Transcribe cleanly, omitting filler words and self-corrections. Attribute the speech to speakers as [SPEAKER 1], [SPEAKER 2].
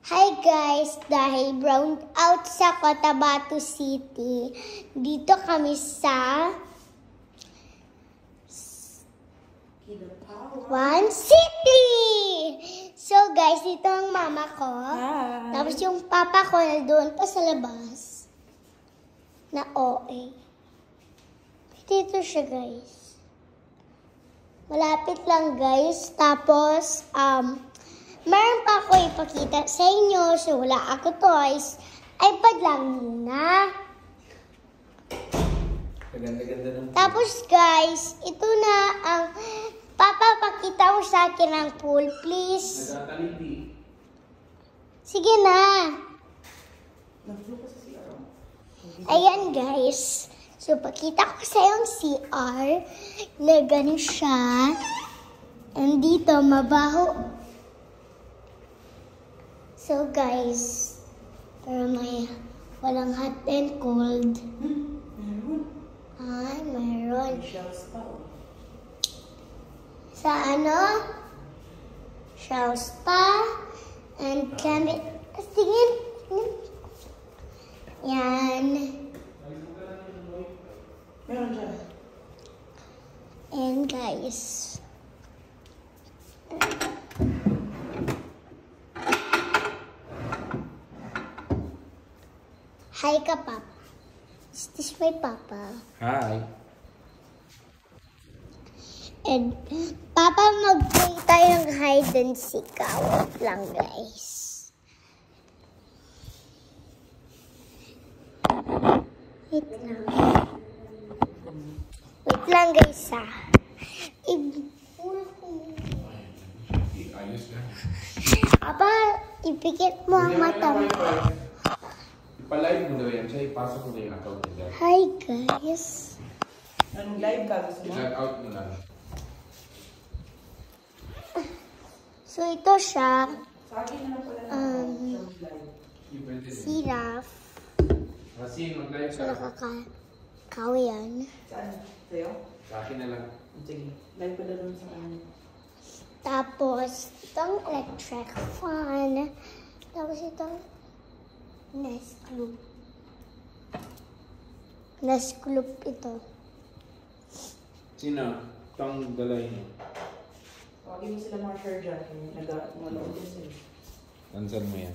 [SPEAKER 1] Hi guys! Dahil brown out sa Cotabato City, dito kami sa One City! So guys, dito ang mama ko. Hi. Tapos yung papa ko na doon pa sa labas. Na OA. Dito siya guys. Malapit lang guys. Tapos, meron pa ako ipakita sa inyo. So, wala ako toys. iPad lang muna.
[SPEAKER 2] Ganda-ganda ng pool.
[SPEAKER 1] Tapos, guys, ito na ang... Papa, pakita mo sa akin ang pool, please.
[SPEAKER 2] Nagkakaliti.
[SPEAKER 1] Sige na. Ayan, guys. So, pakita ko sa yung CR na ganun siya. And dito, mabaho. So guys, pero may walang hot and cold.
[SPEAKER 2] Meron.
[SPEAKER 1] Ay, meron.
[SPEAKER 2] Shells pa.
[SPEAKER 1] Sa ano? Shows pa. And gamit. Tingin. Yan.
[SPEAKER 2] Meron dyan.
[SPEAKER 1] And guys. Hi ka, Papa. Is this my Papa?
[SPEAKER 2] Hi.
[SPEAKER 1] And, Papa, mag-play tayo ng hide and seek. Wait lang, guys. Wait lang. Wait lang, guys, ha.
[SPEAKER 2] Ayos na.
[SPEAKER 1] Papa, ipikit mo ang mata mo.
[SPEAKER 2] Ipalive mo daw yan siya. Ipasok mo na yung account niya.
[SPEAKER 1] Hi, guys.
[SPEAKER 3] Anong live ka gusto mo?
[SPEAKER 2] I-log out mo lang.
[SPEAKER 1] So, ito siya.
[SPEAKER 3] Sa akin na lang pala na live.
[SPEAKER 1] Siraf.
[SPEAKER 2] Kasi mag-live
[SPEAKER 1] So,
[SPEAKER 2] ka.
[SPEAKER 1] nakakakaw yan.
[SPEAKER 3] Saan? Sa'yo?
[SPEAKER 2] Sa akin na lang.
[SPEAKER 3] Sige. Live pala doon sa kanya.
[SPEAKER 1] Tapos, itong electric fan. Tapos, itong Nest Club. Nest Club ito.
[SPEAKER 2] Sino? Itong galay niyo.
[SPEAKER 3] Tawagin mo sila mga share dyan. Nag-manood din sila.
[SPEAKER 2] Tansan mo yan.